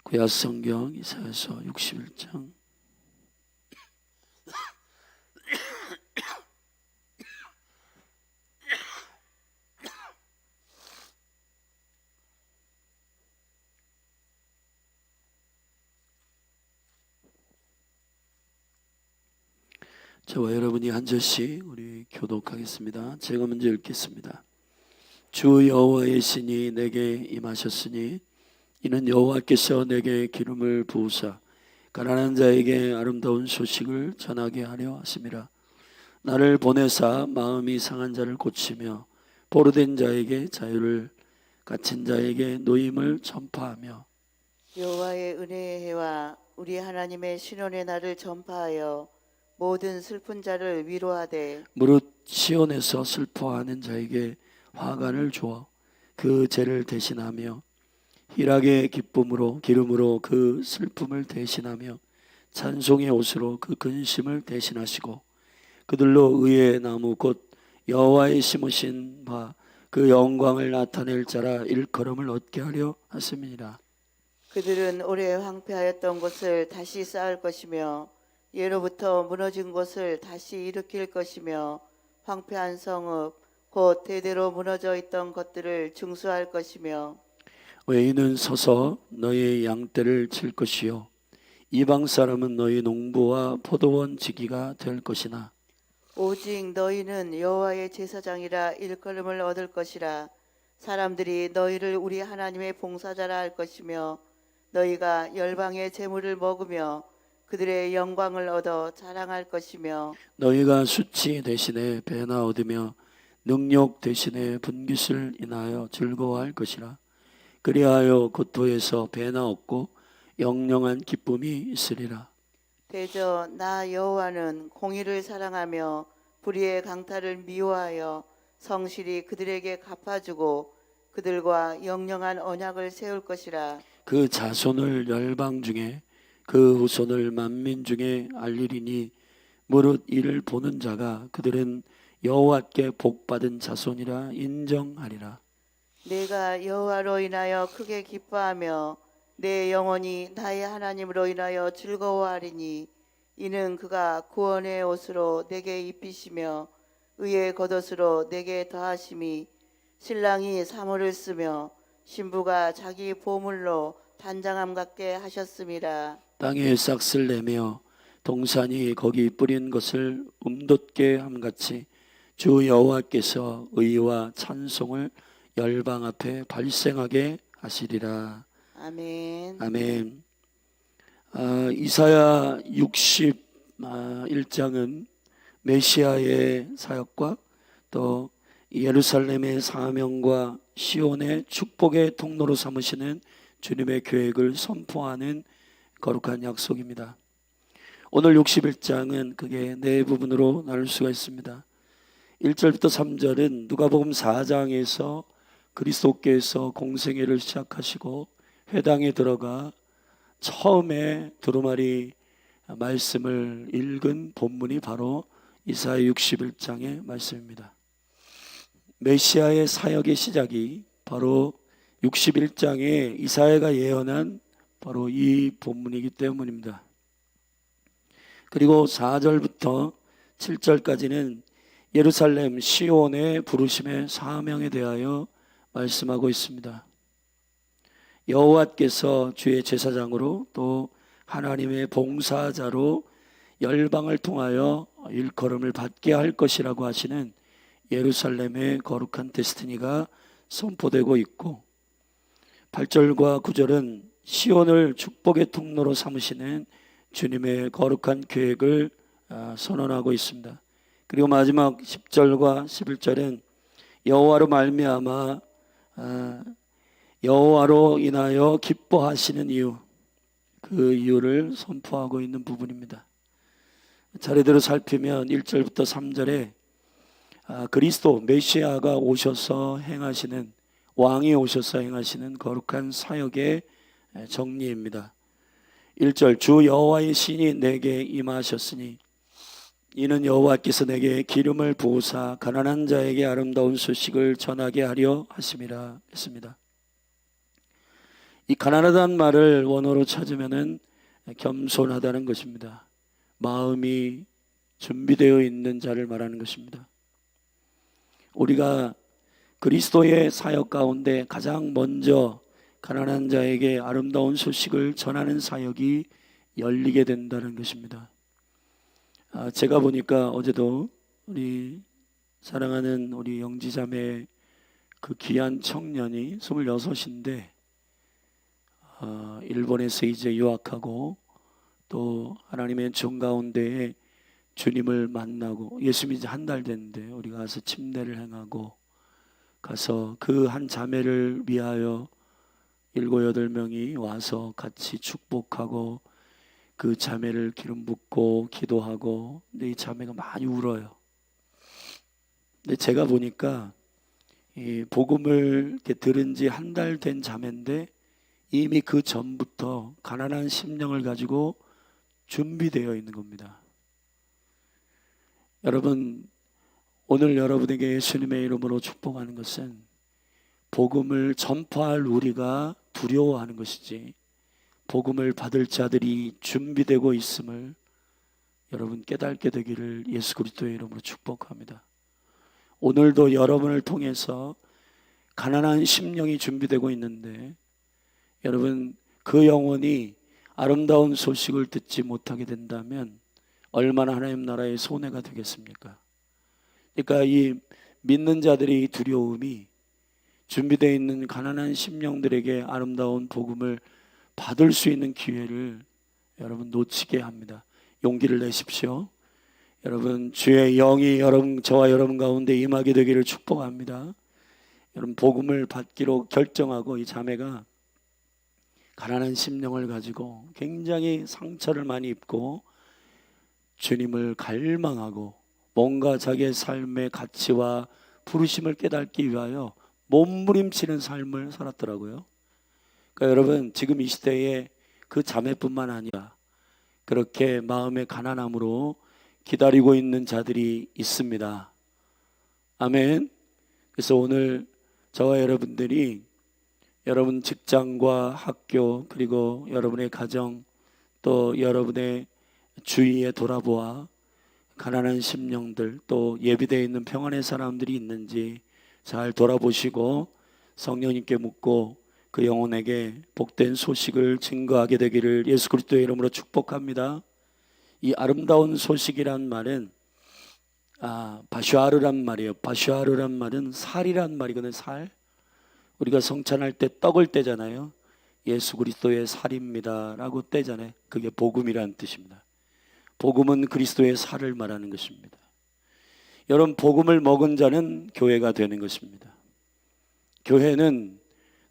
구약성경 이사야서 61장. 저와 여러분이 한 절씩 우리 교독하겠습니다. 제가 먼저 읽겠습니다. 주 여호와의 신이 내게 임하셨으니 이는 여호와께서 내게 기름을 부으사 가난한 자에게 아름다운 소식을 전하게 하려 하심이라. 나를 보내사 마음이 상한 자를 고치며 포로된 자에게 자유를, 갇힌 자에게 노임을 전파하며 여호와의 은혜의 해와 우리 하나님의 신원의 날을 전파하여 모든 슬픈 자를 위로하되 무릇 시온에서 슬퍼하는 자에게 화관을 주어 그 죄를 대신하며 희락의 기쁨으로 기름으로 그 슬픔을 대신하며 찬송의 옷으로 그 근심을 대신하시고 그들로 의의 나무 곧 여호와의 심으신 바 그 영광을 나타낼 자라 일컬음을 얻게 하려 하심이니라. 그들은 오래 황폐하였던 곳을 다시 쌓을 것이며 예로부터 무너진 곳을 다시 일으킬 것이며 황폐한 성읍 곧 대대로 무너져 있던 것들을 증수할 것이며 외인은 서서 너희의 양떼를 칠 것이요 이방 사람은 너희 농부와 포도원 지기가 될 것이나 오직 너희는 여호와의 제사장이라 일컬음을 얻을 것이라. 사람들이 너희를 우리 하나님의 봉사자라 할 것이며 너희가 열방의 재물을 먹으며 그들의 영광을 얻어 자랑할 것이며 너희가 수치 대신에 배나 얻으며 능욕 대신에 분깃을 인하여 즐거워할 것이라. 그리하여 고토에서 배나 얻고 영영한 기쁨이 있으리라. 대저 나 여호와는 공의를 사랑하며 불의의 강탈을 미워하여 성실히 그들에게 갚아주고 그들과 영영한 언약을 세울 것이라. 그 자손을 열방 중에 그 후손을 만민 중에 알리리니 무릇 이를 보는 자가 그들은 여호와께 복받은 자손이라 인정하리라. 내가 여호와로 인하여 크게 기뻐하며 내 영혼이 나의 하나님으로 인하여 즐거워하리니 이는 그가 구원의 옷으로 내게 입히시며 의의 겉옷으로 내게 더하심이 신랑이 사모를 쓰며 신부가 자기 보물로 단장함 같게 하셨음이라. 땅에 싹을 내며 동산이 거기 뿌린 것을 움돋게 함같이 주 여호와께서 의와 찬송을 열방 앞에 발생하게 하시리라. 아멘. 아멘. 이사야 61장은 메시아의 사역과 또 예루살렘의 사명과 시온의 축복의 통로로 삼으시는 주님의 계획을 선포하는 거룩한 약속입니다. 오늘 61장은 그게 네 부분으로 나눌 수가 있습니다. 1절부터 3절은 누가복음 4장에서 그리스도께서 공생애를 시작하시고 회당에 들어가 처음에 두루마리 말씀을 읽은 본문이 바로 이사야 61장의 말씀입니다. 메시아의 사역의 시작이 바로 61장에 이사야가 예언한 바로 이 본문이기 때문입니다. 그리고 4절부터 7절까지는 예루살렘 시온의 부르심의 사명에 대하여 말씀하고 있습니다. 여호와께서 주의 제사장으로 또 하나님의 봉사자로 열방을 통하여 일컬음을 받게 할 것이라고 하시는 예루살렘의 거룩한 데스티니가 선포되고 있고 8절과 9절은 시온을 축복의 통로로 삼으시는 주님의 거룩한 계획을 선언하고 있습니다. 그리고 마지막 10절과 11절은 여호와로 말미암아 여호와로 인하여 기뻐하시는 이유, 그 이유를 선포하고 있는 부분입니다. 차례대로 살피면 1절부터 3절에 그리스도 메시아가 오셔서 행하시는, 왕이 오셔서 행하시는 거룩한 사역의 정리입니다. 1절 주 여호와의 신이 내게 임하셨으니 이는 여호와께서 내게 기름을 부으사 가난한 자에게 아름다운 소식을 전하게 하려 하심이라 했습니다. 이 가난하다는 말을 원어로 찾으면은 겸손하다는 것입니다. 마음이 준비되어 있는 자를 말하는 것입니다. 우리가 그리스도의 사역 가운데 가장 먼저 가난한 자에게 아름다운 소식을 전하는 사역이 열리게 된다는 것입니다. 제가 보니까 어제도 우리 사랑하는 우리 영지자매 그 귀한 청년이 26인데 일본에서 이제 유학하고 또 하나님의 종 가운데에 주님을 만나고 예수님이 이제 한 달 됐는데 우리가 가서 침례를 행하고 가서 그 한 자매를 위하여 7, 8명이 와서 같이 축복하고 그 자매를 기름 붓고 기도하고, 근데 이 자매가 많이 울어요. 근데 제가 보니까 이 복음을 이렇게 들은 지 한 달 된 자매인데 이미 그 전부터 가난한 심령을 가지고 준비되어 있는 겁니다. 여러분, 오늘 여러분에게 예수님의 이름으로 축복하는 것은 복음을 전파할 우리가 두려워하는 것이지 복음을 받을 자들이 준비되고 있음을 여러분 깨닫게 되기를 예수 그리스도의 이름으로 축복합니다. 오늘도 여러분을 통해서 가난한 심령이 준비되고 있는데 여러분 그 영혼이 아름다운 소식을 듣지 못하게 된다면 얼마나 하나님 나라의 손해가 되겠습니까? 그러니까 이 믿는 자들의 두려움이 준비되어 있는 가난한 심령들에게 아름다운 복음을 받을 수 있는 기회를 여러분 놓치게 합니다. 용기를 내십시오. 여러분 주의 영이 저와 여러분 가운데 임하게 되기를 축복합니다. 여러분 복음을 받기로 결정하고 이 자매가 가난한 심령을 가지고 굉장히 상처를 많이 입고 주님을 갈망하고 뭔가 자기의 삶의 가치와 부르심을 깨닫기 위하여 몸부림치는 삶을 살았더라고요. 그러니까 여러분 지금 이 시대에 그 자매뿐만 아니라 그렇게 마음의 가난함으로 기다리고 있는 자들이 있습니다. 아멘. 그래서 오늘 저와 여러분들이 여러분 직장과 학교 그리고 여러분의 가정 또 여러분의 주위에 돌아보아 가난한 심령들 또 예비되어 있는 평안의 사람들이 있는지 잘 돌아보시고 성령님께 묻고 그 영혼에게 복된 소식을 증거하게 되기를 예수 그리스도의 이름으로 축복합니다. 이 아름다운 소식이란 말은 바슈아르란 말이에요. 바슈아르란 말은 살이란 말이거든요. 살. 우리가 성찬할 때 떡을 떼잖아요. 예수 그리스도의 살입니다 라고 떼잖아요. 그게 복음이라는 뜻입니다. 복음은 그리스도의 살을 말하는 것입니다. 여러분 복음을 먹은 자는 교회가 되는 것입니다. 교회는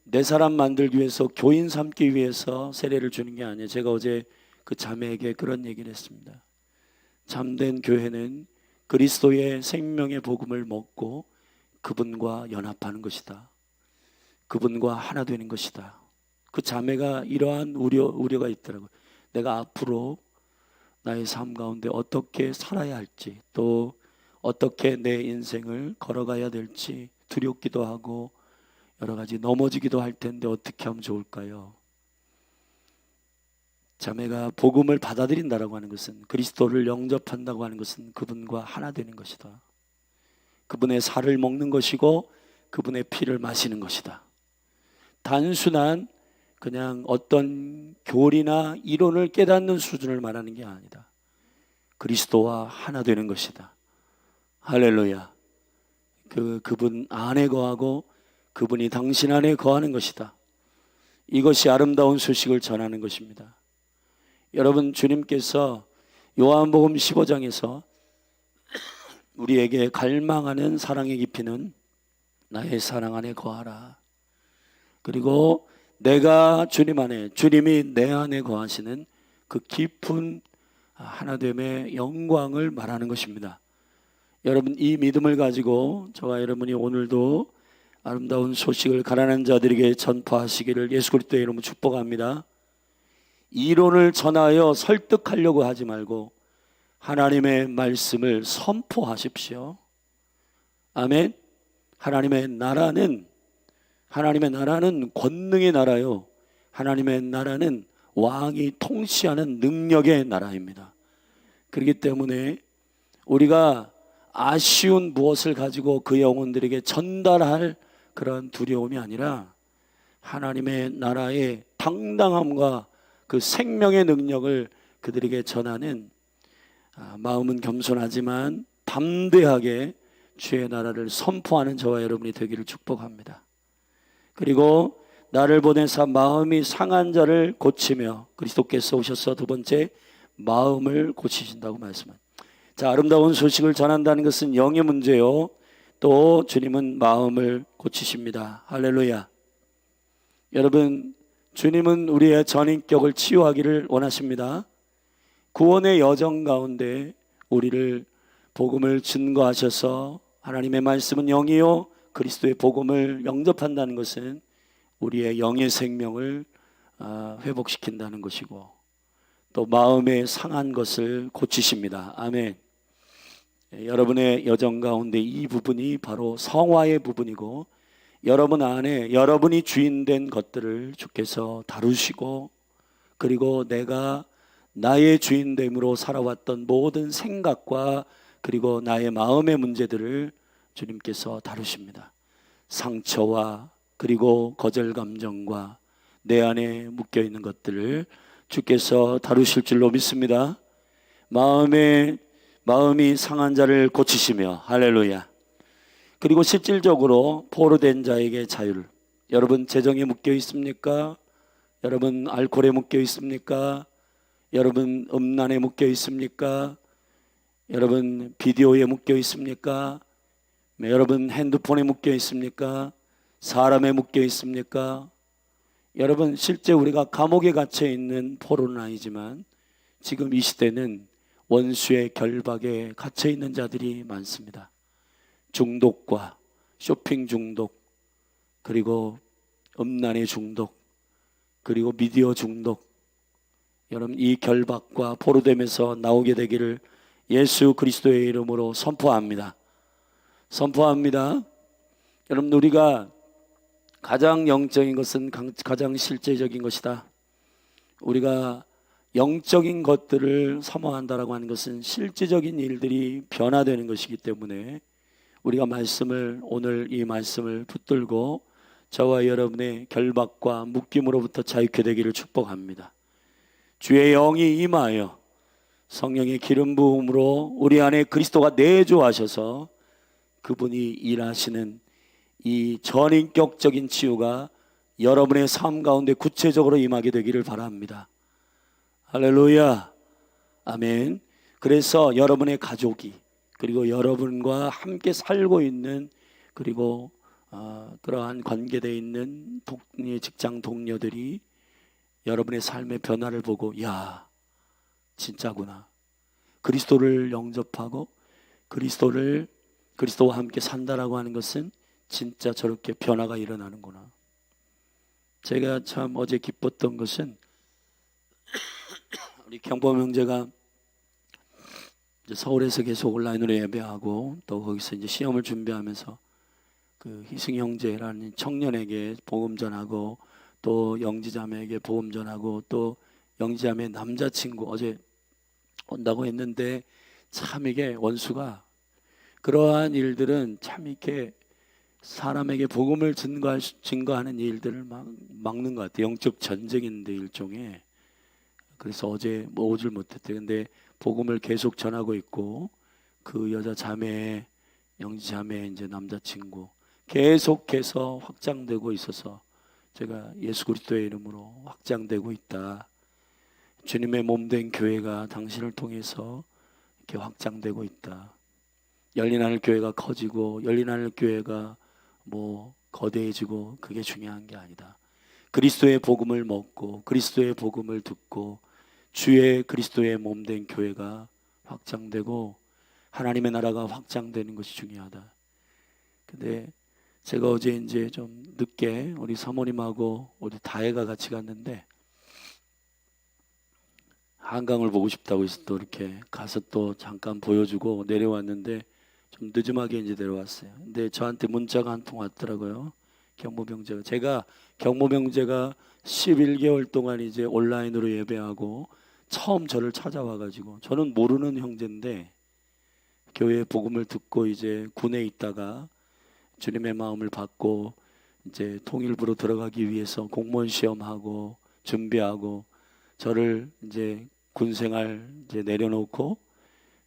내 사람 만들기 위해서 교인 삼기 위해서 세례를 주는 게 아니에요. 제가 어제 그 자매에게 그런 얘기를 했습니다. 참된 교회는 그리스도의 생명의 복음을 먹고 그분과 연합하는 것이다. 그분과 하나 되는 것이다. 그 자매가 이러한 우려가 있더라고요. 내가 앞으로 나의 삶 가운데 어떻게 살아야 할지 또 어떻게 내 인생을 걸어가야 될지 두렵기도 하고 여러 가지 넘어지기도 할 텐데 어떻게 하면 좋을까요? 자매가 복음을 받아들인다라고 하는 것은 그리스도를 영접한다고 하는 것은 그분과 하나 되는 것이다. 그분의 살을 먹는 것이고 그분의 피를 마시는 것이다. 단순한 그냥 어떤 교리나 이론을 깨닫는 수준을 말하는 게 아니다. 그리스도와 하나 되는 것이다. 할렐루야. 그분 안에 거하고 그분이 당신 안에 거하는 것이다. 이것이 아름다운 소식을 전하는 것입니다. 여러분 주님께서 요한복음 15장에서 우리에게 갈망하는 사랑의 깊이는 나의 사랑 안에 거하라. 그리고 내가 주님 안에 주님이 내 안에 거하시는 그 깊은 하나됨의 영광을 말하는 것입니다. 여러분 이 믿음을 가지고 저와 여러분이 오늘도 아름다운 소식을 가난한 자들에게 전파하시기를 예수 그리스도의 이름으로 축복합니다. 이론을 전하여 설득하려고 하지 말고 하나님의 말씀을 선포하십시오. 아멘. 하나님의 나라는 권능의 나라요. 하나님의 나라는 왕이 통치하는 능력의 나라입니다. 그렇기 때문에 우리가 아쉬운 무엇을 가지고 그 영혼들에게 전달할 그런 두려움이 아니라 하나님의 나라의 당당함과 그 생명의 능력을 그들에게 전하는, 마음은 겸손하지만 담대하게 주의 나라를 선포하는 저와 여러분이 되기를 축복합니다. 그리고 나를 보내사 마음이 상한 자를 고치며, 그리스도께서 오셔서 두 번째 마음을 고치신다고 말씀합니다. 자, 아름다운 소식을 전한다는 것은 영의 문제요, 또 주님은 마음을 고치십니다. 할렐루야. 여러분, 주님은 우리의 전인격을 치유하기를 원하십니다. 구원의 여정 가운데 우리를 복음을 증거하셔서, 하나님의 말씀은 영이요 그리스도의 복음을 영접한다는 것은 우리의 영의 생명을 회복시킨다는 것이고, 또 마음의 상한 것을 고치십니다. 아멘. 여러분의 여정 가운데 이 부분이 바로 성화의 부분이고, 여러분 안에 여러분이 주인된 것들을 주께서 다루시고, 그리고 내가 나의 주인됨으로 살아왔던 모든 생각과 그리고 나의 마음의 문제들을 주님께서 다루십니다. 상처와 그리고 거절 감정과 내 안에 묶여있는 것들을 주께서 다루실 줄로 믿습니다. 마음이 상한 자를 고치시며, 할렐루야. 그리고 실질적으로 포로된 자에게 자유를. 여러분 재정에 묶여 있습니까? 여러분 알코올에 묶여 있습니까? 여러분 음란에 묶여 있습니까? 여러분 비디오에 묶여 있습니까? 여러분 핸드폰에 묶여 있습니까? 사람에 묶여 있습니까? 여러분 실제 우리가 감옥에 갇혀 있는 포로는 아니지만 지금 이 시대는 원수의 결박에 갇혀 있는 자들이 많습니다. 중독과 쇼핑 중독, 그리고 음란의 중독, 그리고 미디어 중독, 여러분 이 결박과 포로됨에서 나오게 되기를 예수 그리스도의 이름으로 선포합니다. 여러분 우리가 가장 영적인 것은 가장 실제적인 것이다. 우리가 영적인 것들을 사모한다라고 하는 것은 실제적인 일들이 변화되는 것이기 때문에 우리가 오늘 이 말씀을 붙들고 저와 여러분의 결박과 묶임으로부터 자유케 되기를 축복합니다. 주의 영이 임하여 성령의 기름 부음으로 우리 안에 그리스도가 내주하셔서 그분이 일하시는 이 전인격적인 치유가 여러분의 삶 가운데 구체적으로 임하게 되기를 바랍니다. 할렐루야. 아멘. 그래서 여러분의 가족이, 그리고 여러분과 함께 살고 있는, 그리고 그러한 관계되어 있는 직장 동료들이 여러분의 삶의 변화를 보고, 야, 진짜구나. 그리스도를 영접하고 그리스도와 함께 산다라고 하는 것은 진짜 저렇게 변화가 일어나는구나. 제가 참 어제 기뻤던 것은 우리 경범 형제가 이제 서울에서 계속 온라인으로 예배하고 또 거기서 이제 시험을 준비하면서 그 희승 형제라는 청년에게 복음 전하고 또 영지자매에게 복음 전하고 또 영지자매 남자친구 어제 온다고 했는데, 참 이게 원수가 그러한 일들은 참 이렇게 사람에게 복음을 증거하는 일들을 막 막는 것 같아요. 영적 전쟁인데 일종의. 그래서 어제 오질 못했대요. 근데 복음을 계속 전하고 있고 그 여자 자매, 영지 자매 이제 남자친구 계속해서 확장되고 있어서 제가 예수 그리스도의 이름으로 확장되고 있다. 주님의 몸된 교회가 당신을 통해서 이렇게 확장되고 있다. 열린하늘 교회가 커지고 열린하늘 교회가 뭐 거대해지고 그게 중요한 게 아니다. 그리스도의 복음을 먹고 그리스도의 복음을 듣고 주의 그리스도의 몸된 교회가 확장되고 하나님의 나라가 확장되는 것이 중요하다. 근데 제가 어제 이제 좀 늦게 우리 사모님하고 우리 다혜가 같이 갔는데 한강을 보고 싶다고 해서 또 이렇게 가서 또 잠깐 보여주고 내려왔는데 좀 늦음하게 이제 내려왔어요. 근데 저한테 문자가 한 통 왔더라고요. 경보병제가. 제가 경보병제가 11개월 동안 이제 온라인으로 예배하고 처음 저를 찾아와가지고, 저는 모르는 형제인데 교회 복음을 듣고 이제 군에 있다가 주님의 마음을 받고 이제 통일부로 들어가기 위해서 공무원 시험하고 준비하고, 저를 이제 군생활 이제 내려놓고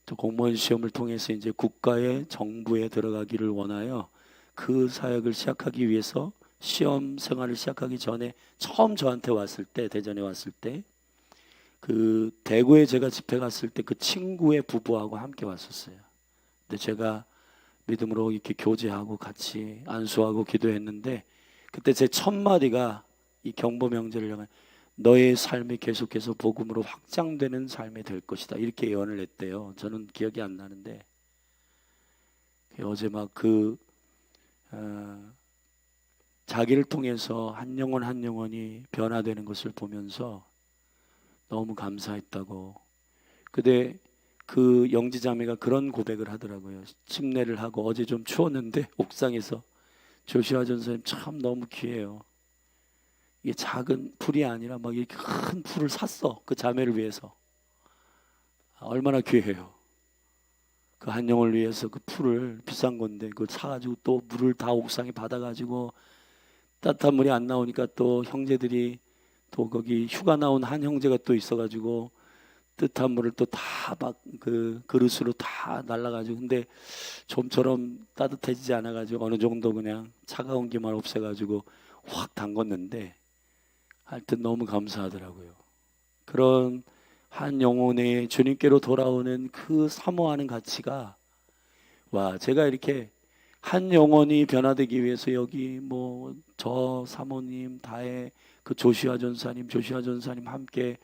또 공무원 시험을 통해서 이제 국가의 정부에 들어가기를 원하여 그 사역을 시작하기 위해서 시험 생활을 시작하기 전에 처음 저한테 왔을 때, 대전에 왔을 때, 그 대구에 제가 집회 갔을 때 그 친구의 부부하고 함께 왔었어요. 근데 제가 믿음으로 이렇게 교제하고 같이 안수하고 기도했는데, 그때 제 첫 마디가 이 경보명제를 향해 너의 삶이 계속해서 복음으로 확장되는 삶이 될 것이다, 이렇게 예언을 했대요. 저는 기억이 안 나는데 어제 막 자기를 통해서 한 영혼 한 영혼이 변화되는 것을 보면서 너무 감사했다고. 근데 그 영지자매가 그런 고백을 하더라고요. 침례를 하고 어제 좀 추웠는데 옥상에서 조시아 전사님 참 너무 귀해요. 이게 작은 풀이 아니라 막 이렇게 큰 풀을 샀어, 그 자매를 위해서. 얼마나 귀해요. 그 한 영을 위해서 그 풀을, 비싼 건데 그걸 사가지고 또 물을 다 옥상에 받아가지고, 따뜻한 물이 안 나오니까 또 형제들이 또 거기 휴가 나온 한 형제가 또 있어가지고 뜨뜻한 물을 또 다 막 그 그릇으로 다 날라가지고, 근데 좀처럼 따뜻해지지 않아가지고 어느 정도 그냥 차가운 기만 없애가지고 확 담궜는데, 하여튼 너무 감사하더라고요. 그런 한 영혼의 주님께로 돌아오는 그 사모하는 가치가, 와, 제가 이렇게 한 영혼이 변화되기 위해서 여기 뭐 저 사모님 다의 그 조시아 전사님 함께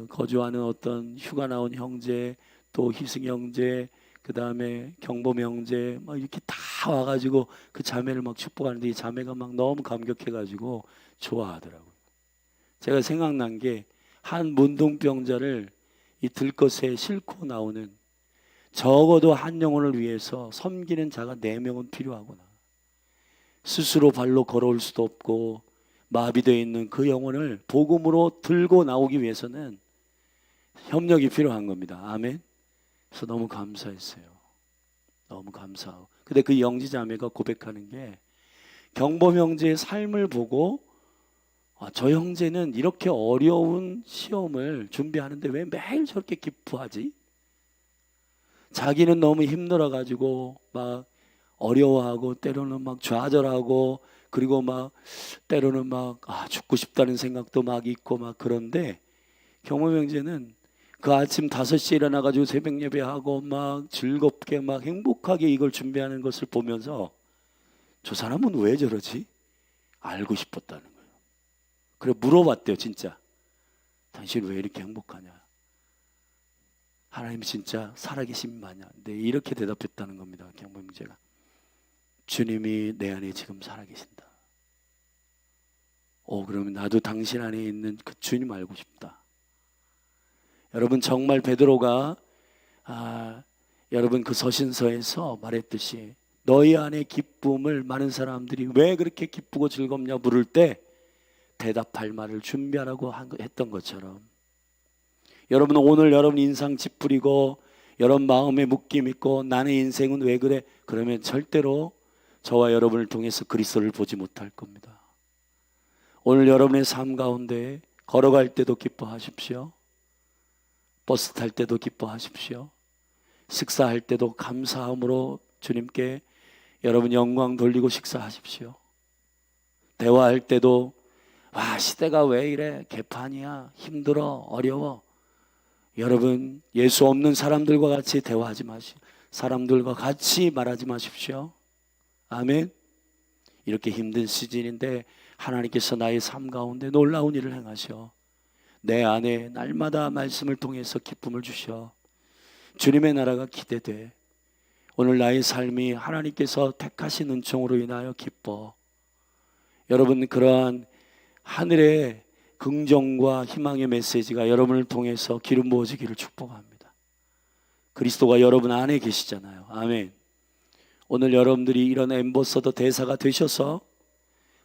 거주하는 어떤 휴가 나온 형제, 또 희승 형제, 그 다음에 경범 형제, 막 이렇게 다 와가지고 그 자매를 막 축복하는데, 이 자매가 막 너무 감격해가지고 좋아하더라고요. 제가 생각난 게, 한 문둥병자를 이 들것에 싣고 나오는, 적어도 한 영혼을 위해서 섬기는 자가 4명은 필요하구나. 스스로 발로 걸어올 수도 없고 마비되어 있는 그 영혼을 복음으로 들고 나오기 위해서는 협력이 필요한 겁니다. 아멘. 그래서 너무 감사했어요. 너무 감사하고. 근데 그 영지자매가 고백하는 게, 경범 형제의 삶을 보고 저 형제는 이렇게 어려운 시험을 준비하는데 왜 매일 저렇게 기뻐하지? 자기는 너무 힘들어가지고 막 어려워하고 때로는 막 좌절하고, 그리고 막 때로는 막 죽고 싶다는 생각도 막 있고 막. 그런데 경범 형제는 그 아침 5시에 일어나가지고 새벽 예배하고 막 즐겁게 막 행복하게 이걸 준비하는 것을 보면서, 저 사람은 왜 저러지? 알고 싶었다는 거예요. 그래 물어봤대요. 진짜 당신 왜 이렇게 행복하냐? 하나님 진짜 살아계신 마냐? 네, 이렇게 대답했다는 겁니다. 경범 형제가. 주님이 내 안에 지금 살아계신다. 그러면 나도 당신 안에 있는 그 주님 알고 싶다. 여러분, 정말 베드로가 여러분 그 서신서에서 말했듯이, 너희 안에 기쁨을 많은 사람들이 왜 그렇게 기쁘고 즐겁냐 물을 때 대답할 말을 준비하라고 했던 것처럼, 여러분 오늘 여러분 인상 찌푸리고 여러분 마음에 묶임 있고 나의 인생은 왜 그래? 그러면 절대로 저와 여러분을 통해서 그리스도를 보지 못할 겁니다. 오늘 여러분의 삶 가운데 걸어갈 때도 기뻐하십시오. 버스 탈 때도 기뻐하십시오. 식사할 때도 감사함으로 주님께 여러분 영광 돌리고 식사하십시오. 대화할 때도 시대가 왜 이래? 개판이야. 힘들어. 어려워. 여러분 예수 없는 사람들과 같이 대화하지 마시고 사람들과 같이 말하지 마십시오. 아멘. 이렇게 힘든 시즌인데 하나님께서 나의 삶 가운데 놀라운 일을 행하셔 내 안에 날마다 말씀을 통해서 기쁨을 주셔 주님의 나라가 기대돼. 오늘 나의 삶이 하나님께서 택하신 은총으로 인하여 기뻐. 여러분 그러한 하늘의 긍정과 희망의 메시지가 여러분을 통해서 기름 부어지기를 축복합니다. 그리스도가 여러분 안에 계시잖아요. 아멘. 오늘 여러분들이 이런 앰버서더 대사가 되셔서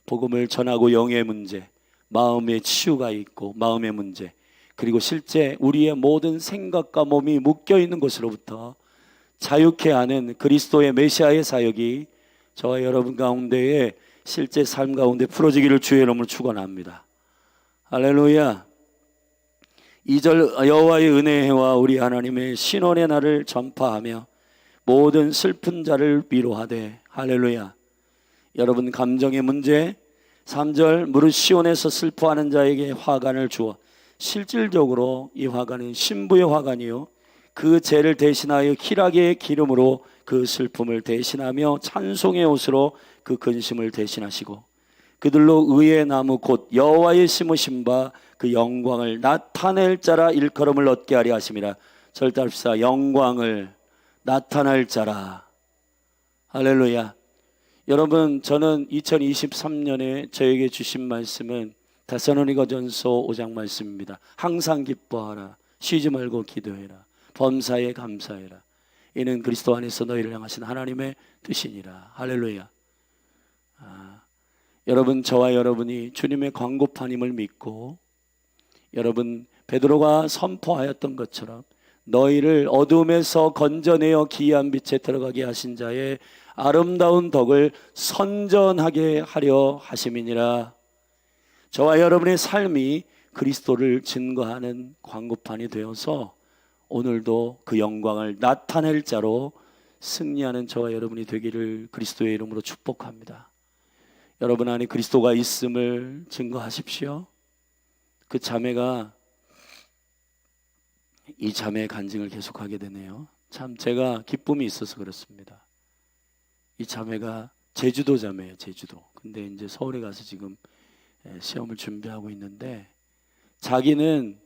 복음을 전하고 영의 문제, 마음의 치유가 있고 마음의 문제, 그리고 실제 우리의 모든 생각과 몸이 묶여있는 것으로부터 자유케 하는 그리스도의 메시아의 사역이 저와 여러분 가운데에 실제 삶 가운데 풀어지기를 주의 이름으로 축원합니다. 할렐루야. 2절 여호와의 은혜의 해와 우리 하나님의 신원의 날을 전파하며 모든 슬픈 자를 위로하되. 할렐루야. 여러분 감정의 문제. 3절 무릇 시온에서 슬퍼하는 자에게 화관을 주어. 실질적으로 이 화관은 신부의 화관이요 그 죄를 대신하여 희락의 기름으로 그 슬픔을 대신하며 찬송의 옷으로 그 근심을 대신하시고 그들로 의의 나무 곧 여호와의 심으신 바 그 영광을 나타낼 자라 일컬음을 얻게 하려 하심이라. 절대합시다. 영광을 나타낼 자라. 할렐루야. 여러분, 저는 2023년에 저에게 주신 말씀은 데살로니가전서 5장 말씀입니다. 항상 기뻐하라. 쉬지 말고 기도해라. 범사에 감사해라. 이는 그리스도 안에서 너희를 향하신 하나님의 뜻이니라. 할렐루야. 여러분, 저와 여러분이 주님의 광고판임을 믿고 여러분 베드로가 선포하였던 것처럼 너희를 어둠에서 건져내어 기이한 빛에 들어가게 하신 자의 아름다운 덕을 선전하게 하려 하심이니라. 저와 여러분의 삶이 그리스도를 증거하는 광고판이 되어서 오늘도 그 영광을 나타낼 자로 승리하는 저와 여러분이 되기를 그리스도의 이름으로 축복합니다. 여러분 안에 그리스도가 있음을 증거하십시오. 그 자매가 이 자매의 간증을 계속하게 되네요. 참 제가 기쁨이 있어서 그렇습니다. 이 자매가 제주도 자매예요. 제주도. 근데 이제 서울에 가서 지금 시험을 준비하고 있는데 자기는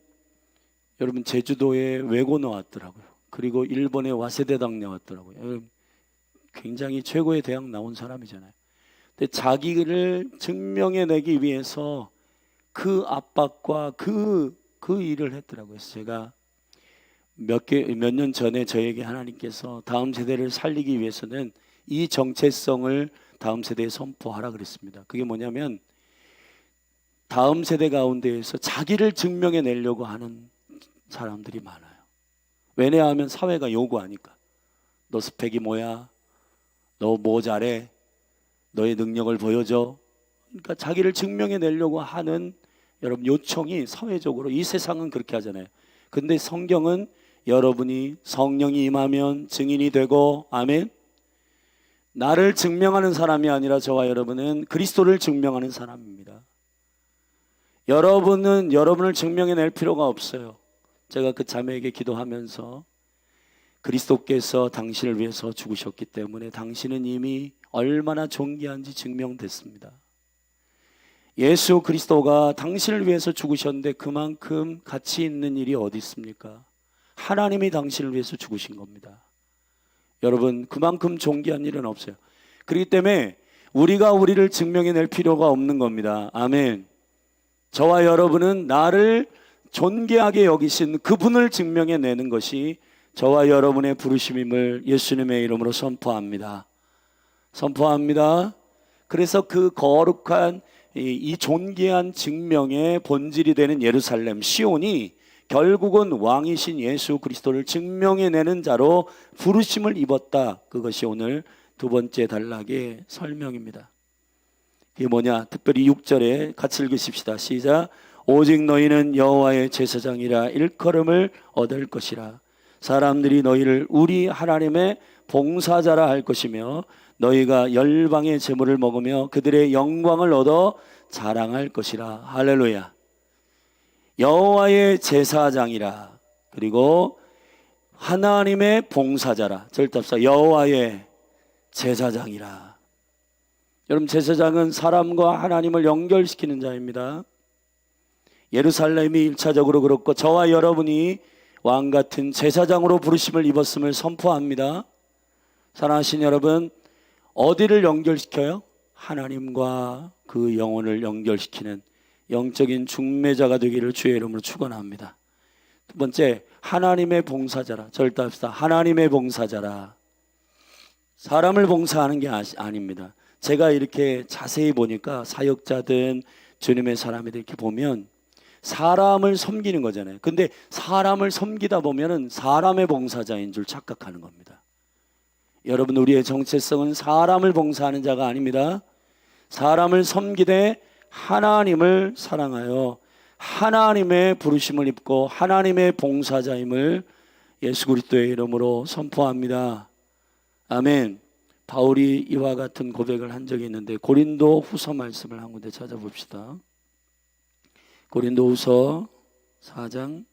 여러분 제주도에 외고 나왔더라고요. 그리고 일본에 와세대당 나왔더라고요. 여러분 굉장히 최고의 대학 나온 사람이잖아요. 근데 자기를 증명해내기 위해서 그 압박과 그 일을 했더라고요. 그래서 제가 몇 년 전에 저에게 하나님께서 다음 세대를 살리기 위해서는 이 정체성을 다음 세대에 선포하라 그랬습니다. 그게 뭐냐면 다음 세대 가운데에서 자기를 증명해내려고 하는 사람들이 많아요. 왜냐하면 사회가 요구하니까. 너 스펙이 뭐야? 너 뭐 잘해? 너의 능력을 보여줘. 그러니까 자기를 증명해내려고 하는 여러분 요청이 사회적으로 이 세상은 그렇게 하잖아요. 근데 성경은 여러분이 성령이 임하면 증인이 되고 아멘. 나를 증명하는 사람이 아니라 저와 여러분은 그리스도를 증명하는 사람입니다. 여러분은 여러분을 증명해낼 필요가 없어요. 제가 그 자매에게 기도하면서 그리스도께서 당신을 위해서 죽으셨기 때문에 당신은 이미 얼마나 존귀한지 증명됐습니다. 예수 그리스도가 당신을 위해서 죽으셨는데 그만큼 가치 있는 일이 어디 있습니까? 하나님이 당신을 위해서 죽으신 겁니다. 여러분 그만큼 존귀한 일은 없어요. 그렇기 때문에 우리가 우리를 증명해낼 필요가 없는 겁니다. 아멘. 저와 여러분은 나를 존귀하게 여기신 그분을 증명해내는 것이 저와 여러분의 부르심임을 예수님의 이름으로 선포합니다. 선포합니다. 그래서 그 거룩한 이 존귀한 증명의 본질이 되는 예루살렘 시온이 결국은 왕이신 예수 그리스도를 증명해내는 자로 부르심을 입었다. 그것이 오늘 두 번째 단락의 설명입니다. 이게 뭐냐? 특별히 6절에 같이 읽으십시다. 시작. 오직 너희는 여호와의 제사장이라 일컬음을 얻을 것이라. 사람들이 너희를 우리 하나님의 봉사자라 할 것이며 너희가 열방의 제물을 먹으며 그들의 영광을 얻어 자랑할 것이라. 할렐루야. 여호와의 제사장이라. 그리고 하나님의 봉사자라. 절답사 여호와의 제사장이라. 여러분 제사장은 사람과 하나님을 연결시키는 자입니다. 예루살렘이 1차적으로 그렇고 저와 여러분이 왕같은 제사장으로 부르심을 입었음을 선포합니다. 사랑하신 여러분, 어디를 연결시켜요? 하나님과 그 영혼을 연결시키는 영적인 중매자가 되기를 주의 이름으로 축원합니다. 두 번째, 하나님의 봉사자라. 절답시다. 하나님의 봉사자라. 사람을 봉사하는 게 아닙니다. 제가 이렇게 자세히 보니까 사역자든 주님의 사람들 이렇게 보면 사람을 섬기는 거잖아요. 근데 사람을 섬기다 보면은 사람의 봉사자인 줄 착각하는 겁니다. 여러분, 우리의 정체성은 사람을 봉사하는 자가 아닙니다. 사람을 섬기되 하나님을 사랑하여 하나님의 부르심을 입고 하나님의 봉사자임을 예수 그리스도의 이름으로 선포합니다. 아멘. 바울이 이와 같은 고백을 한 적이 있는데 고린도 후서 말씀을 한 군데 찾아봅시다. 고린도 후서 4장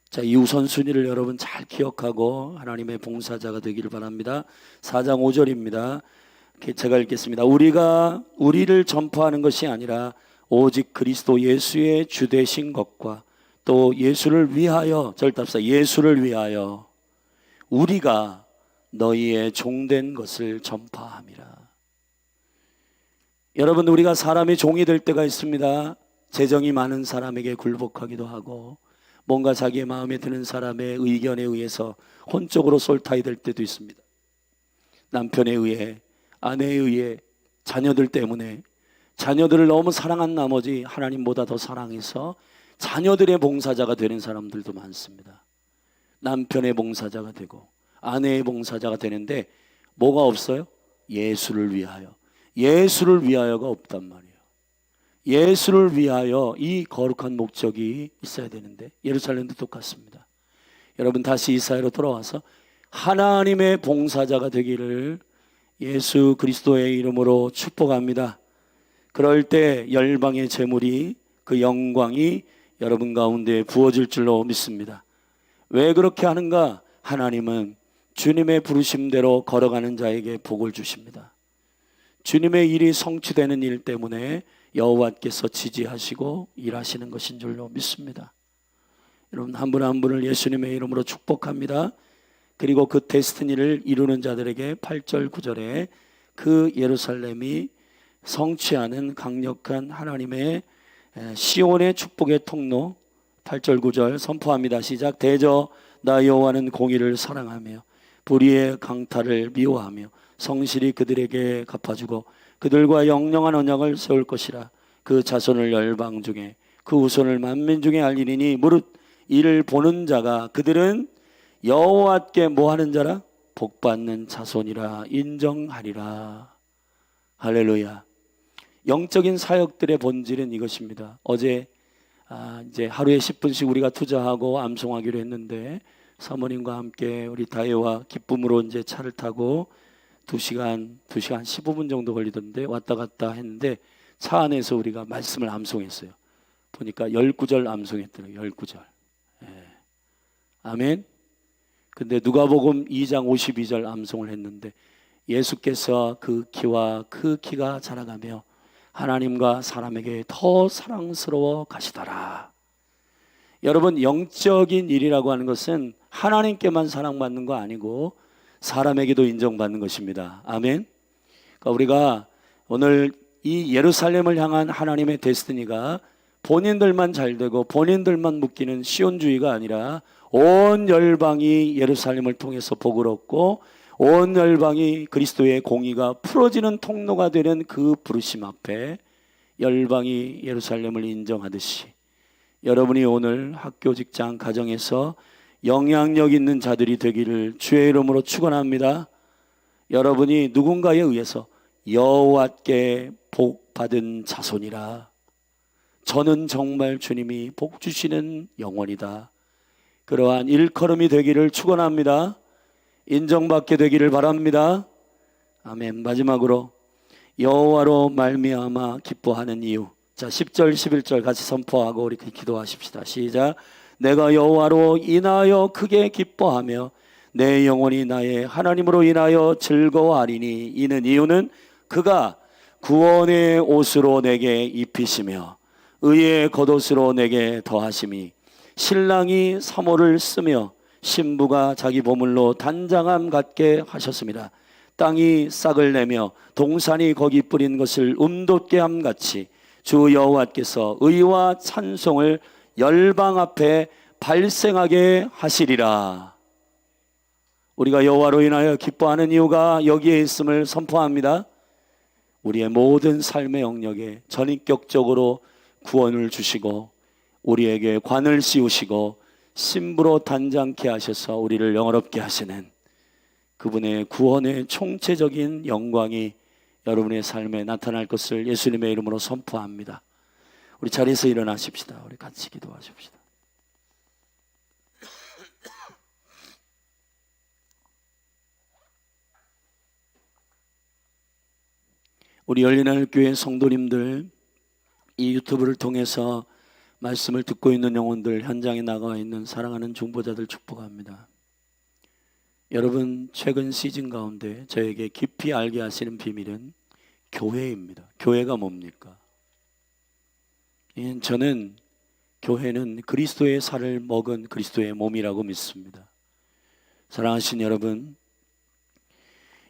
자, 이 우선순위를 여러분 잘 기억하고 하나님의 봉사자가 되기를 바랍니다. 4장 5절입니다. 제가 읽겠습니다. 우리가 우리를 전파하는 것이 아니라 오직 그리스도 예수의 주 되신 것과 또 예수를 위하여, 절답사 예수를 위하여 우리가 너희의 종된 것을 전파함이라. 여러분, 우리가 사람의 종이 될 때가 있습니다. 재정이 많은 사람에게 굴복하기도 하고 뭔가 자기의 마음에 드는 사람의 의견에 의해서 혼적으로 솔타이 될 때도 있습니다. 남편에 의해, 아내에 의해, 자녀들 때문에 자녀들을 너무 사랑한 나머지 하나님보다 더 사랑해서 자녀들의 봉사자가 되는 사람들도 많습니다. 남편의 봉사자가 되고 아내의 봉사자가 되는데 뭐가 없어요? 예수를 위하여. 예수를 위하여가 없단 말이에요. 예수를 위하여 이 거룩한 목적이 있어야 되는데 예루살렘도 똑같습니다. 여러분, 다시 이사야로 돌아와서 하나님의 봉사자가 되기를 예수 그리스도의 이름으로 축복합니다. 그럴 때 열방의 재물이, 그 영광이 여러분 가운데 부어질 줄로 믿습니다. 왜 그렇게 하는가? 하나님은 주님의 부르심대로 걸어가는 자에게 복을 주십니다. 주님의 일이 성취되는 일 때문에 여호와께서 지지하시고 일하시는 것인 줄로 믿습니다. 여러분, 한 분 한 분을 예수님의 이름으로 축복합니다. 그리고 그 데스티니를 이루는 자들에게 8절 9절에 그 예루살렘이 성취하는 강력한 하나님의 시온의 축복의 통로 8절 9절 선포합니다. 시작. 대저 나 여호와는 공의를 사랑하며 불의의 강탈을 미워하며 성실히 그들에게 갚아주고 그들과 영영한 언약을 세울 것이라. 그 자손을 열방 중에 그 후손을 만민 중에 알리니 무릇 이를 보는 자가 그들은 여호와께 뭐하는 자라? 복받는 자손이라 인정하리라. 할렐루야. 영적인 사역들의 본질은 이것입니다. 어제 이제 하루에 10분씩 우리가 투자하고 암송하기로 했는데 사모님과 함께 우리 다혜와 기쁨으로 이제 차를 타고 2시간 15분 정도 걸리던데 왔다 갔다 했는데 차 안에서 우리가 말씀을 암송했어요. 보니까 19절 암송했더라고요. 19절. 예. 아멘. 근데 누가복음 2장 52절 암송을 했는데 예수께서 그 키와 그 키가 자라가며 하나님과 사람에게 더 사랑스러워 가시더라. 여러분, 영적인 일이라고 하는 것은 하나님께만 사랑받는 거 아니고 사람에게도 인정받는 것입니다. 아멘. 그러니까 우리가 오늘 이 예루살렘을 향한 하나님의 데스티니가 본인들만 잘되고 본인들만 묶이는 시온주의가 아니라 온 열방이 예루살렘을 통해서 복을 얻고 온 열방이 그리스도의 공의가 풀어지는 통로가 되는 그 부르심 앞에 열방이 예루살렘을 인정하듯이 여러분이 오늘 학교, 직장, 가정에서 영향력 있는 자들이 되기를 주의 이름으로 축원합니다. 여러분이 누군가에 의해서 여호와께 복 받은 자손이라. 저는 정말 주님이 복 주시는 영혼이다. 그러한 일컬음이 되기를 축원합니다. 인정받게 되기를 바랍니다. 아멘. 마지막으로 여호와로 말미암아 기뻐하는 이유. 자, 10절 11절 같이 선포하고 우리 기도하십시다. 시작. 내가 여호와로 인하여 크게 기뻐하며 내 영혼이 나의 하나님으로 인하여 즐거워하리니 이는 이유는 그가 구원의 옷으로 내게 입히시며 의의 겉옷으로 내게 더하심이 신랑이 사모를 쓰며 신부가 자기 보물로 단장함 갖게 하셨습니다. 땅이 싹을 내며 동산이 거기 뿌린 것을 돋게 함같이 주 여호와께서 의와 찬송을 열방 앞에 발생하게 하시리라. 우리가 여호와로 인하여 기뻐하는 이유가 여기에 있음을 선포합니다. 우리의 모든 삶의 영역에 전인격적으로 구원을 주시고 우리에게 관을 씌우시고 신부로 단장케 하셔서 우리를 영화롭게 하시는 그분의 구원의 총체적인 영광이 여러분의 삶에 나타날 것을 예수님의 이름으로 선포합니다. 우리 자리에서 일어나십시다. 우리 같이 기도하십시다. 우리 열린하늘교회 성도님들, 이 유튜브를 통해서 말씀을 듣고 있는 영혼들, 현장에 나가 있는 사랑하는 중보자들 축복합니다. 여러분, 최근 시즌 가운데 저에게 깊이 알게 하시는 비밀은 교회입니다. 교회가 뭡니까? 저는 교회는 그리스도의 살을 먹은 그리스도의 몸이라고 믿습니다. 사랑하신 여러분,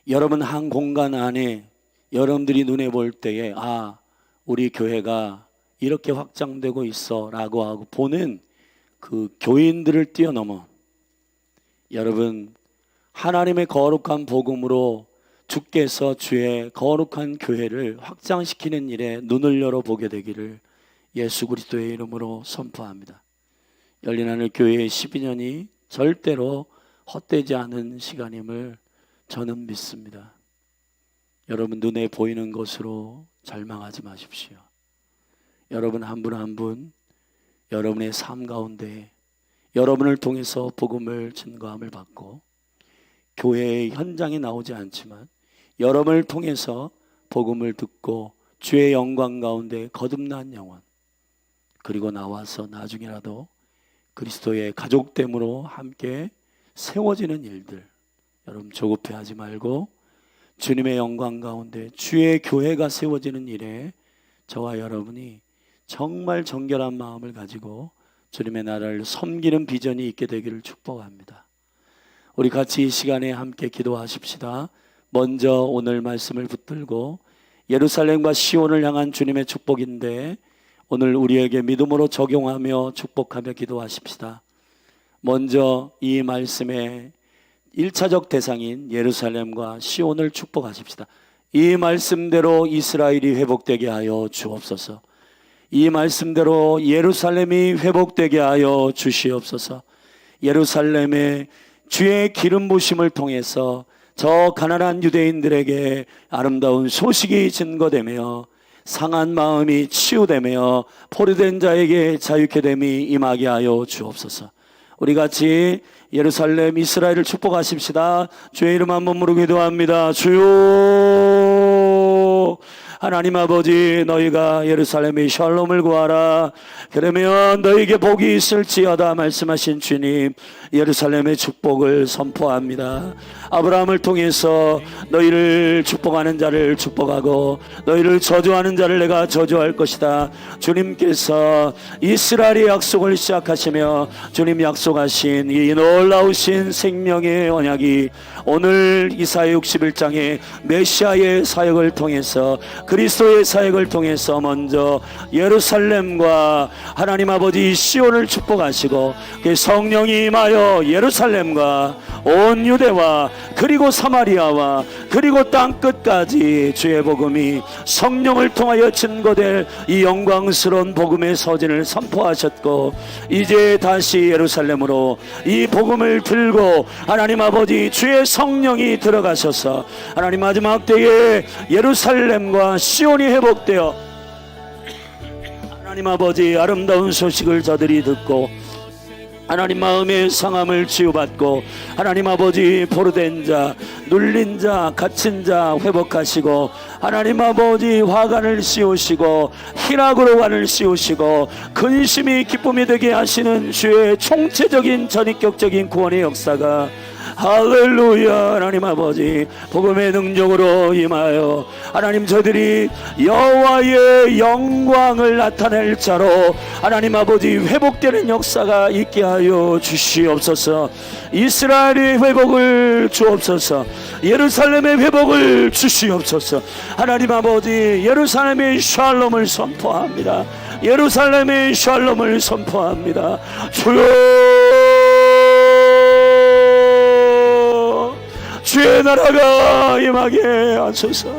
여러분 한 공간 안에 여러분들이 눈에 볼 때에 우리 교회가 이렇게 확장되고 있어 라고 하고 보는 그 교인들을 뛰어넘어 여러분 하나님의 거룩한 복음으로 주께서 주의 거룩한 교회를 확장시키는 일에 눈을 열어보게 되기를 예수 그리스도의 이름으로 선포합니다. 열린하늘 교회의 12년이 절대로 헛되지 않은 시간임을 저는 믿습니다. 여러분 눈에 보이는 것으로 절망하지 마십시오. 여러분 한 분 한 분 여러분의 삶 가운데 여러분을 통해서 복음을 증거함을 받고 교회의 현장에 나오지 않지만 여러분을 통해서 복음을 듣고 주의 영광 가운데 거듭난 영혼, 그리고 나와서 나중에라도 그리스도의 가족됨으로 함께 세워지는 일들, 여러분 조급해하지 말고 주님의 영광 가운데 주의 교회가 세워지는 일에 저와 여러분이 정말 정결한 마음을 가지고 주님의 나라를 섬기는 비전이 있게 되기를 축복합니다. 우리 같이 이 시간에 함께 기도하십시다. 먼저 오늘 말씀을 붙들고 예루살렘과 시온을 향한 주님의 축복인데 오늘 우리에게 믿음으로 적용하며 축복하며 기도하십시다. 먼저 이 말씀의 1차적 대상인 예루살렘과 시온을 축복하십시다. 이 말씀대로 이스라엘이 회복되게 하여 주옵소서. 이 말씀대로 예루살렘이 회복되게 하여 주시옵소서. 예루살렘의 주의 기름 부심을 통해서 저 가난한 유대인들에게 아름다운 소식이 증거되며 상한 마음이 치유되며 포로된 자에게 자유케 됨이 임하게 하여 주옵소서. 우리 같이 예루살렘 이스라엘을 축복하십시다. 주의 이름 한번 부르고 기도합니다. 주여, 하나님 아버지, 너희가 예루살렘의 샬롬을 구하라. 그러면 너희에게 복이 있을지어다 말씀하신 주님, 예루살렘의 축복을 선포합니다. 아브라함을 통해서 너희를 축복하는 자를 축복하고 너희를 저주하는 자를 내가 저주할 것이다. 주님께서 이스라엘의 약속을 시작하시며 주님 약속하신 이 놀라우신 생명의 언약이 오늘 이사야 61장의 메시아의 사역을 통해서 그리스도의 사역을 통해서 먼저 예루살렘과 하나님 아버지 시온을 축복하시고 그 성령이 임하여 예루살렘과 온 유대와 그리고 사마리아와 그리고 땅끝까지 주의 복음이 성령을 통하여 증거될 이 영광스러운 복음의 서진을 선포하셨고 이제 다시 예루살렘으로 이 복음을 들고 하나님 아버지 주의 성령이 들어가셔서 하나님 마지막 때에 예루살렘과 시온이 회복되어 하나님 아버지 아름다운 소식을 저들이 듣고 하나님 마음의 상함을 치유받고 하나님 아버지 포로된 자, 눌린 자, 갇힌 자 회복하시고 하나님 아버지 화관을 씌우시고 희락으로 관을 씌우시고 근심이 기쁨이 되게 하시는 주의 총체적인 전인격적인 구원의 역사가 할렐루야 하나님 아버지 복음의 능력으로 임하여 하나님 저들이 여호와의 영광을 나타낼 자로 하나님 아버지 회복되는 역사가 있게 하여 주시옵소서. 이스라엘의 회복을 주옵소서. 예루살렘의 회복을 주시옵소서. 하나님 아버지 예루살렘의 샬롬을 선포합니다. 예루살렘의 샬롬을 선포합니다. 주여, 주의 나라가 임하게 하소서.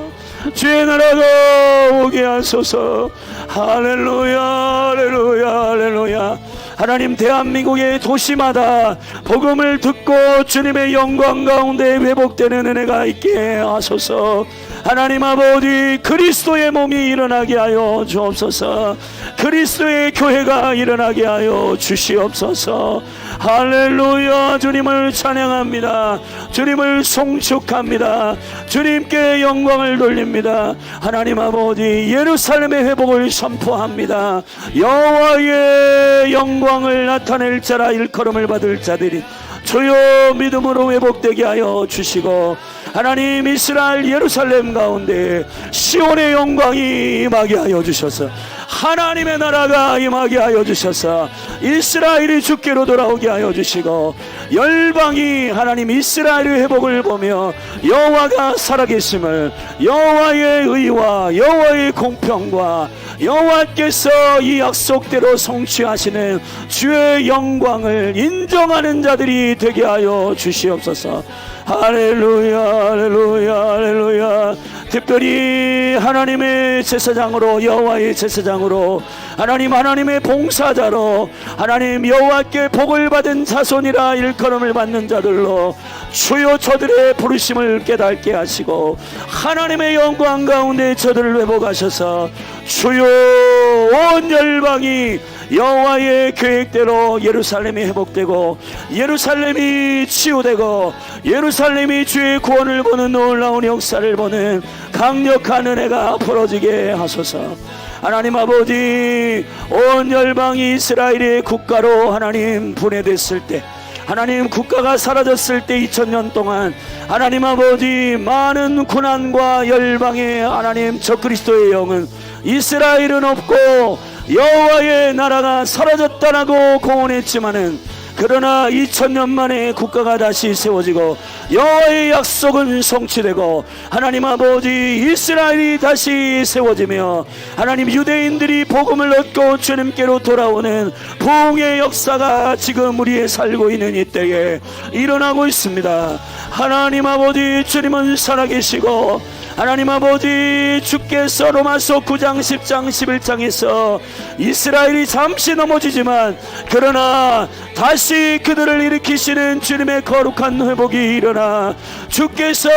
주의 나라가 오게 하소서. 할렐루야, 할렐루야, 할렐루야. 하나님, 대한민국의 도시마다 복음을 듣고 주님의 영광 가운데 회복되는 은혜가 있게 하소서. 하나님 아버지, 그리스도의 몸이 일어나게 하여 주옵소서. 그리스도의 교회가 일어나게 하여 주시옵소서. 할렐루야. 주님을 찬양합니다. 주님을 송축합니다. 주님께 영광을 돌립니다. 하나님 아버지, 예루살렘의 회복을 선포합니다. 여호와의 영광을 나타낼 자라 일컬음을 받을 자들이 주여 믿음으로 회복되게 하여 주시고, 하나님, 이스라엘 예루살렘 가운데 시온의 영광이 임하게 하여 주셔서, 하나님의 나라가 임하게 하여 주셔서 이스라엘이 주께로 돌아오게 하여 주시고, 열방이 하나님 이스라엘의 회복을 보며 여호와가 살아계심을, 여호와의 의와 여호와의 공평과 여호와께서 이 약속대로 성취하시는 주의 영광을 인정하는 자들이 되게 하여 주시옵소서. 할렐루야, 할렐루야, 할렐루야. 특별히 하나님의 제사장으로, 여호와의 제사장으로, 하나님의 봉사자로, 하나님 여호와께 복을 받은 자손이라 일컬음을 받는 자들로 주여 저들의 부르심을 깨닫게 하시고, 하나님의 영광 가운데 저들을 회복하셔서 주여 온 열방이 여호와의 계획대로 예루살렘이 회복되고, 예루살렘이 치유되고, 예루살렘이 주의 구원을 보는 놀라운 역사를 보는 강력한 은혜가 벌어지게 하소서. 하나님 아버지, 온 열방이 이스라엘의 국가로 하나님 분해됐을 때, 하나님 국가가 사라졌을 때 2000년 동안 하나님 아버지, 많은 고난과 열방의 하나님 적그리스도의 영은 이스라엘은 없고 여호와의 나라가 사라졌다라고 공언했지만은, 그러나 2000년 만에 국가가 다시 세워지고 여호와의 약속은 성취되고, 하나님 아버지, 이스라엘이 다시 세워지며 하나님 유대인들이 복음을 얻고 주님께로 돌아오는 부흥의 역사가 지금 우리의 살고 있는 이때에 일어나고 있습니다. 하나님 아버지, 주님은 살아계시고, 하나님 아버지, 주께서 로마서 9장 10장 11장에서 이스라엘이 잠시 넘어지지만 그러나 다시 그들을 일으키시는 주님의 거룩한 회복이 일어나 주께서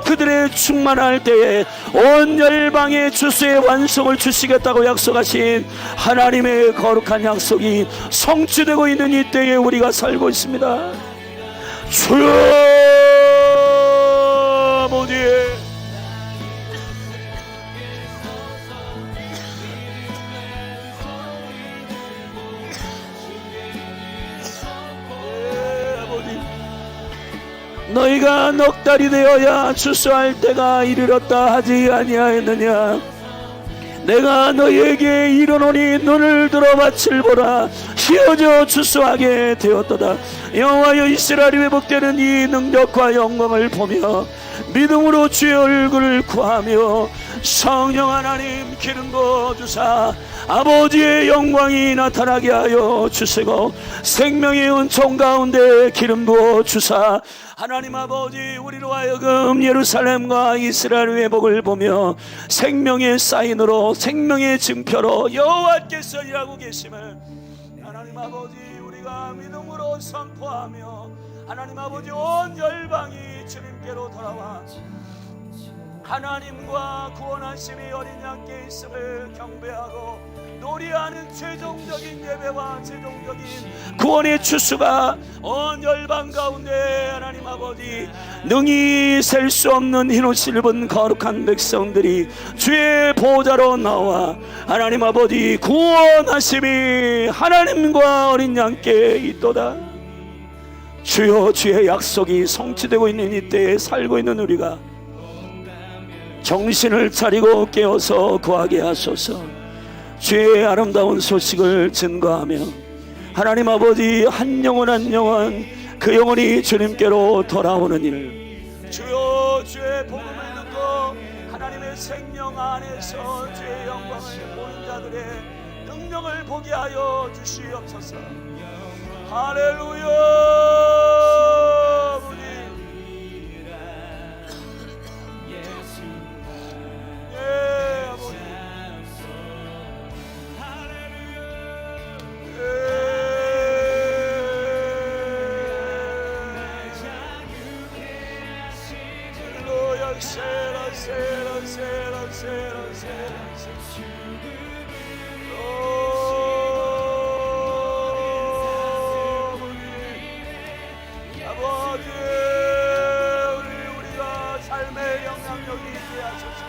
그들의 충만할 때에 온 열방의 주수의 완성을 주시겠다고 약속하신 하나님의 거룩한 약속이 성취되고 있는 이때에 우리가 살고 있습니다. 주여 아버지, 너희가 넉 달이 되어야 추수할 때가 이르렀다 하지 아니하였느냐? 내가 너희에게 이르노니 눈을 들어 밭을 보라. 휘어져 추수하게 되었도다. 여호와여, 이스라엘이 회복되는 이 능력과 영광을 보며 믿음으로 주의 얼굴을 구하며 성령 하나님 기름 부어 주사 아버지의 영광이 나타나게 하여 주시고, 생명의 은총 가운데 기름 부어 주사 하나님 아버지, 우리로 하여금 예루살렘과 이스라엘 회복을 보며 생명의 사인으로, 생명의 증표로 여호와께서 일하고 계심을 하나님 아버지, 우리가 믿음으로 선포하며 하나님 아버지, 온 열방이 주님께로 돌아와 하나님과 구원하심이 어린 양께 있음을 경배하고 노래하는 최종적인 예배와 최종적인 구원의 추수가 온 열방 가운데 하나님 아버지, 능히 셀 수 없는 흰옷을 입은 거룩한 백성들이 주의 보좌로 나와 하나님 아버지, 구원하심이 하나님과 어린 양께 있도다. 주여, 주의 약속이 성취되고 있는 이때에 살고 있는 우리가 정신을 차리고 깨어서 구하게 하소서. 주의 아름다운 소식을 증거하며 하나님 아버지, 한 영혼 한 영혼 그 영혼이 주님께로 돌아오는 일, 주여, 주의 복음을 듣고 하나님의 생명 안에서 주의 영광을 보는 자들의 영향력을 보게 하여 주시옵소서. 할렐루야. 아버지, 우리가 삶의 영향력이 있게 하소서.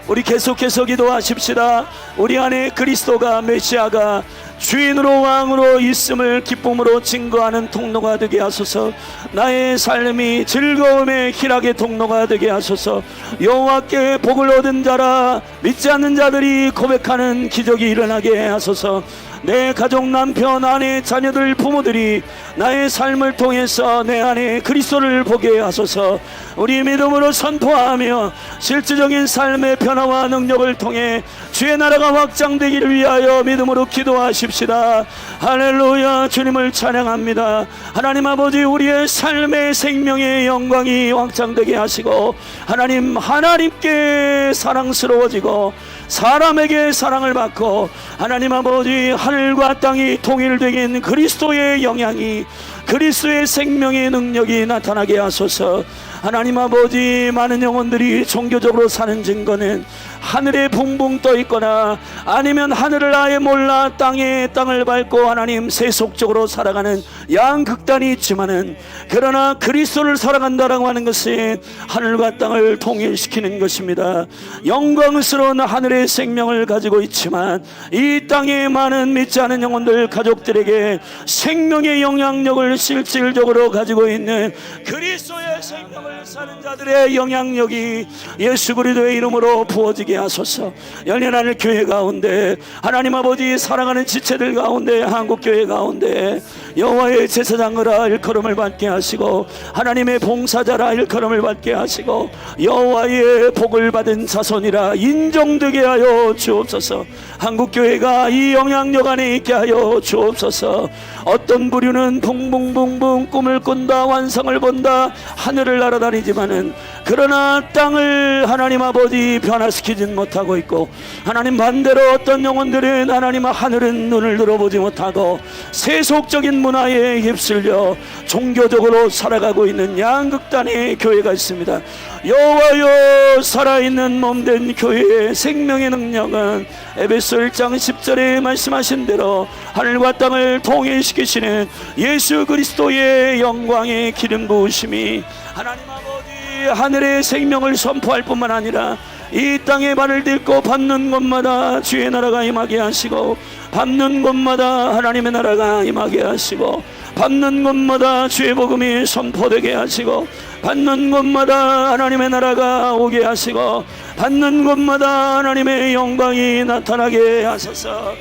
우리 계속해서 기도하십시다. 우리 안에 그리스도가, 메시아가 주인으로 왕으로 있음을 기쁨으로 증거하는 통로가 되게 하소서. 나의 삶이 즐거움의 희락의 통로가 되게 하소서. 여호와께 복을 얻은 자라 믿지 않는 자들이 고백하는 기적이 일어나게 하소서. 내 가족, 남편, 아내, 자녀들, 부모들이 나의 삶을 통해서 내 안에 그리스도를 보게 하소서. 우리 믿음으로 선포하며 실질적인 삶의 변화와 능력을 통해 주의 나라가 확장되기를 위하여 믿음으로 기도하십시다. 할렐루야. 주님을 찬양합니다. 하나님 아버지, 우리의 삶의 생명의 영광이 확장되게 하시고 하나님께 사랑스러워지고 사람에게 사랑을 받고 하나님 아버지, 하늘과 땅이 통일되긴 그리스도의 영향이, 그리스도의 생명의 능력이 나타나게 하소서. 하나님 아버지, 많은 영혼들이 종교적으로 사는 증거는 하늘에 붕붕 떠 있거나 아니면 하늘을 아예 몰라 땅을 밟고 하나님 세속적으로 살아가는 양극단이 있지만은, 그러나 그리스도를 살아간다라고 하는 것은 하늘과 땅을 통일시키는 것입니다. 영광스러운 하늘의 생명을 가지고 있지만 이 땅에 많은 믿지 않은 영혼들, 가족들에게 생명의 영향력을 실질적으로 가지고 있는 그리스도의 생명을 사는 자들의 영향력이 예수 그리스도의 이름으로 부어지게 하소서. 열린 하늘 교회 가운데, 하나님 아버지, 사랑하는 지체들 가운데, 한국교회 가운데 여호와의 제사장으로 일컬음을 받게 하시고 하나님의 봉사자라 일컬음을 받게 하시고 여호와의 복을 받은 자손이라 인정되게 하여 주옵소서. 한국교회가 이 영향력 안에 있게 하여 주옵소서. 어떤 부류는 붕붕붕붕 꿈을 꾼다, 완성을 본다, 하늘을 날아다니지만은 그러나 땅을 하나님 아버지 변화시키진 못하고 있고, 하나님 반대로 어떤 영혼들은 하나님 하늘은 눈을 들어보지 못하고 세속적인 문화에 휩쓸려 종교적으로 살아가고 있는 양극단의 교회가 있습니다. 여호와여, 살아있는 몸된 교회의 생명의 능력은 에베소 1장 10절에 말씀하신 대로 하늘과 땅을 통일시키시는 예수 그리스도의 영광의 기름 부으심이 하나님 아버지 하늘의 생명을 선포할 뿐만 아니라 이 땅에 발을 딛고 밟는 곳마다 주의 나라가 임하게 하시고, 밟는 곳마다 하나님의 나라가 임하게 하시고, 밟는 곳마다 주의 복음이 선포되게 하시고, 밟는 곳마다 하나님의 나라가 오게 하시고, 밟는 곳마다 하나님의 영광이 나타나게 하소서.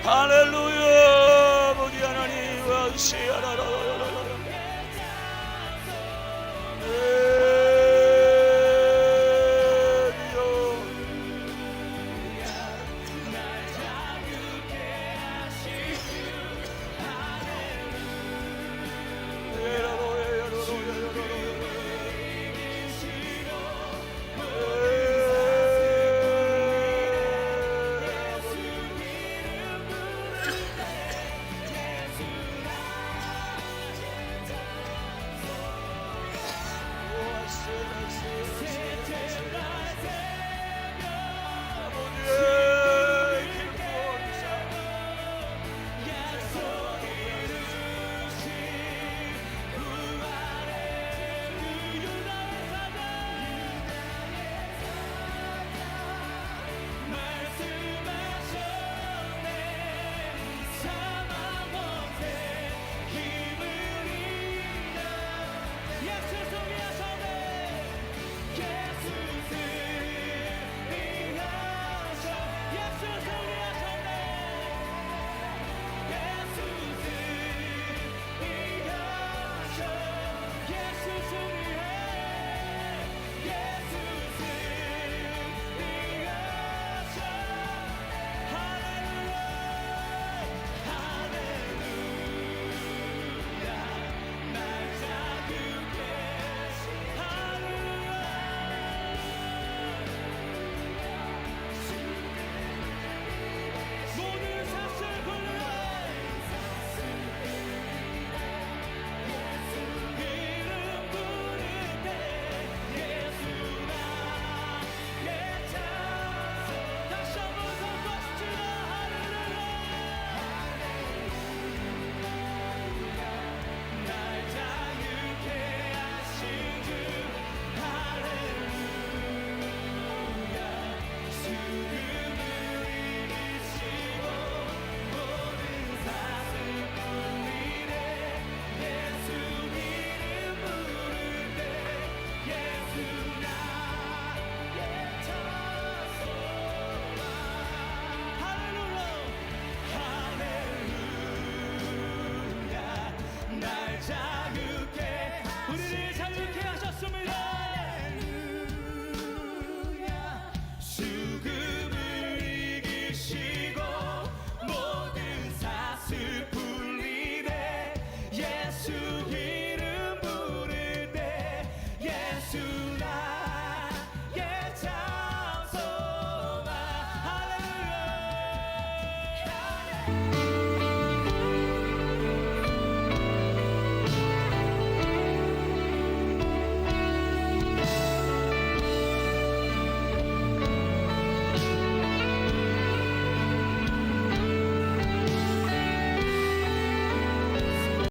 할렐루야.